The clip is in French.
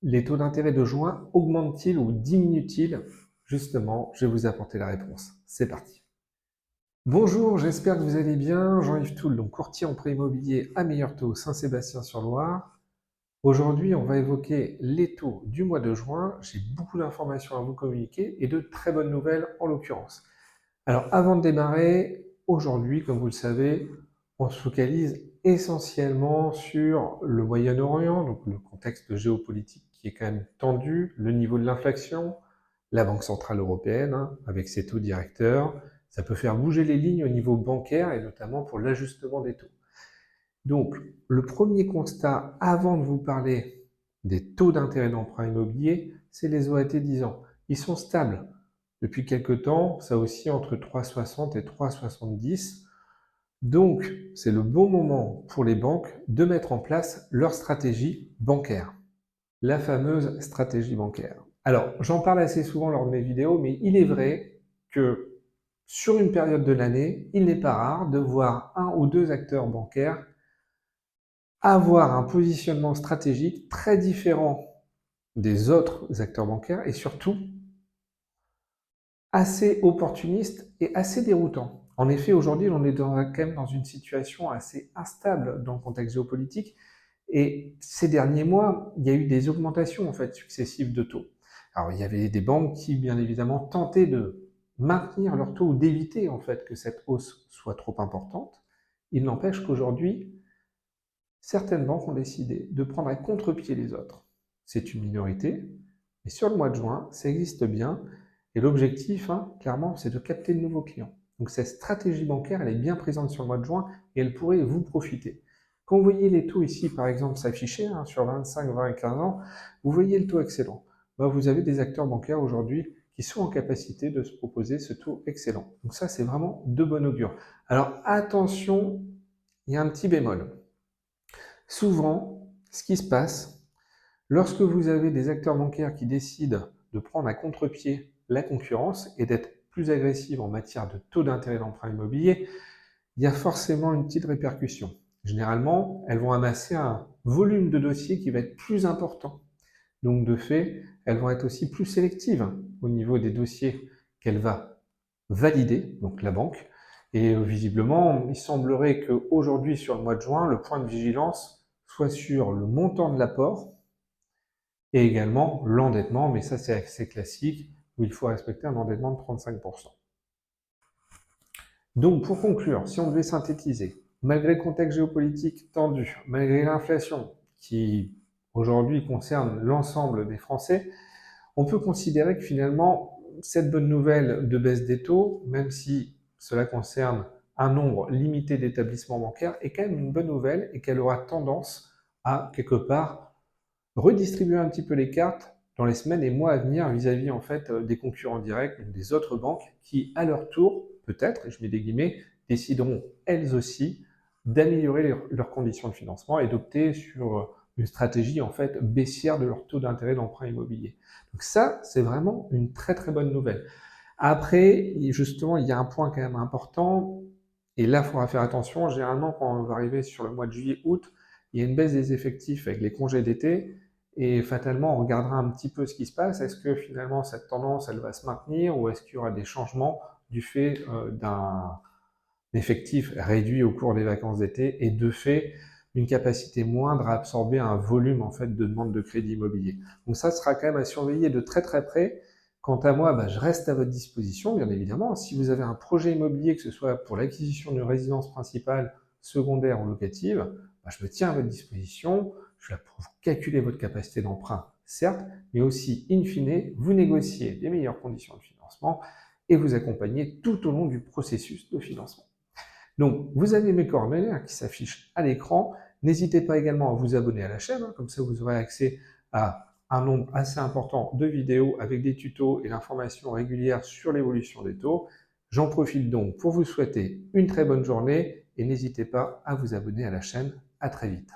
Les taux d'intérêt de juin augmentent-ils ou diminuent-ils? Justement, je vais vous apporter la réponse. C'est parti. Bonjour, j'espère que vous allez bien. Jean-Yves Toul, donc courtier en prêt immobilier à meilleur taux Saint-Sébastien-sur-Loire. Aujourd'hui, on va évoquer les taux du mois de juin. J'ai beaucoup d'informations à vous communiquer et de très bonnes nouvelles en l'occurrence. Alors, avant de démarrer, aujourd'hui, comme vous le savez, on se focalise essentiellement sur le Moyen-Orient, donc le contexte géopolitique qui est quand même tendu, le niveau de l'inflation, la Banque Centrale Européenne, avec ses taux directeurs. Ça peut faire bouger les lignes au niveau bancaire et notamment pour l'ajustement des taux. Donc, le premier constat, avant de vous parler des taux d'intérêt d'emprunt immobilier, c'est les OAT 10 ans. Ils sont stables. Depuis quelques temps, ça oscille entre 3,60 et 3,70. Donc, c'est le bon moment pour les banques de mettre en place leur stratégie bancaire. La fameuse stratégie bancaire. Alors, j'en parle assez souvent lors de mes vidéos, mais il est vrai que sur une période de l'année, il n'est pas rare de voir un ou deux acteurs bancaires avoir un positionnement stratégique très différent des autres acteurs bancaires et surtout assez opportuniste et assez déroutant. En effet, aujourd'hui, on est quand même dans une situation assez instable dans le contexte géopolitique et ces derniers mois, il y a eu des augmentations en fait successives de taux. Alors, il y avait des banques qui, bien évidemment, tentaient de maintenir leur taux ou d'éviter en fait que cette hausse soit trop importante. Il n'empêche qu'aujourd'hui, certaines banques ont décidé de prendre à contre-pied les autres. C'est une minorité, mais sur le mois de juin, ça existe bien. Et l'objectif, clairement, c'est de capter de nouveaux clients. Donc cette stratégie bancaire, elle est bien présente sur le mois de juin et elle pourrait vous profiter. Quand vous voyez les taux ici, par exemple, s'afficher sur 25, 20 et 15 ans, vous voyez le taux excellent. Vous avez des acteurs bancaires aujourd'hui qui sont en capacité de se proposer ce taux excellent. Donc ça, c'est vraiment de bon augure. Alors attention, il y a un petit bémol. Souvent, ce qui se passe, lorsque vous avez des acteurs bancaires qui décident de prendre à contre-pied la concurrence et d'être plus agressifs en matière de taux d'intérêt d'emprunt immobilier, il y a forcément une petite répercussion. Généralement, elles vont amasser un volume de dossiers qui va être plus important. Donc de fait, elles vont être aussi plus sélectives au niveau des dossiers qu'elle va valider, donc la banque. Et visiblement, il semblerait qu'aujourd'hui, sur le mois de juin, le point de vigilance soit sur le montant de l'apport et également l'endettement, mais ça c'est assez classique, où il faut respecter un endettement de 35%. Donc pour conclure, si on devait synthétiser, malgré le contexte géopolitique tendu, malgré l'inflation qui aujourd'hui concerne l'ensemble des Français, on peut considérer que finalement, cette bonne nouvelle de baisse des taux, même si cela concerne un nombre limité d'établissements bancaires, est quand même une bonne nouvelle et qu'elle aura tendance à, quelque part, redistribuer un petit peu les cartes dans les semaines et mois à venir vis-à-vis en fait des concurrents directs, donc des autres banques qui, à leur tour, peut-être, et je mets des guillemets, décideront elles aussi d'améliorer leurs conditions de financement et d'opter sur une stratégie en fait baissière de leur taux d'intérêt d'emprunt immobilier. Donc ça, c'est vraiment une très très bonne nouvelle. Après, justement, il y a un point quand même important, et là, il faudra faire attention. Généralement, quand on va arriver sur le mois de juillet-août, il y a une baisse des effectifs avec les congés d'été, et fatalement, on regardera un petit peu ce qui se passe. Est-ce que finalement, cette tendance, elle va se maintenir, ou est-ce qu'il y aura des changements du fait d'un effectif réduit au cours des vacances d'été, et de fait, une capacité moindre à absorber un volume en fait de demande de crédit immobilier. Donc ça sera quand même à surveiller de très très près. Quant à moi, je reste à votre disposition, bien évidemment. Si vous avez un projet immobilier, que ce soit pour l'acquisition d'une résidence principale, secondaire ou locative, je me tiens à votre disposition. Je suis là pour vous calculer votre capacité d'emprunt, certes, mais aussi, in fine, vous négocier des meilleures conditions de financement et vous accompagner tout au long du processus de financement. Donc, vous avez mes coordonnées qui s'affichent à l'écran. N'hésitez pas également à vous abonner à la chaîne, comme ça vous aurez accès à un nombre assez important de vidéos avec des tutos et l'information régulière sur l'évolution des taux. J'en profite donc pour vous souhaiter une très bonne journée et n'hésitez pas à vous abonner à la chaîne. À très vite.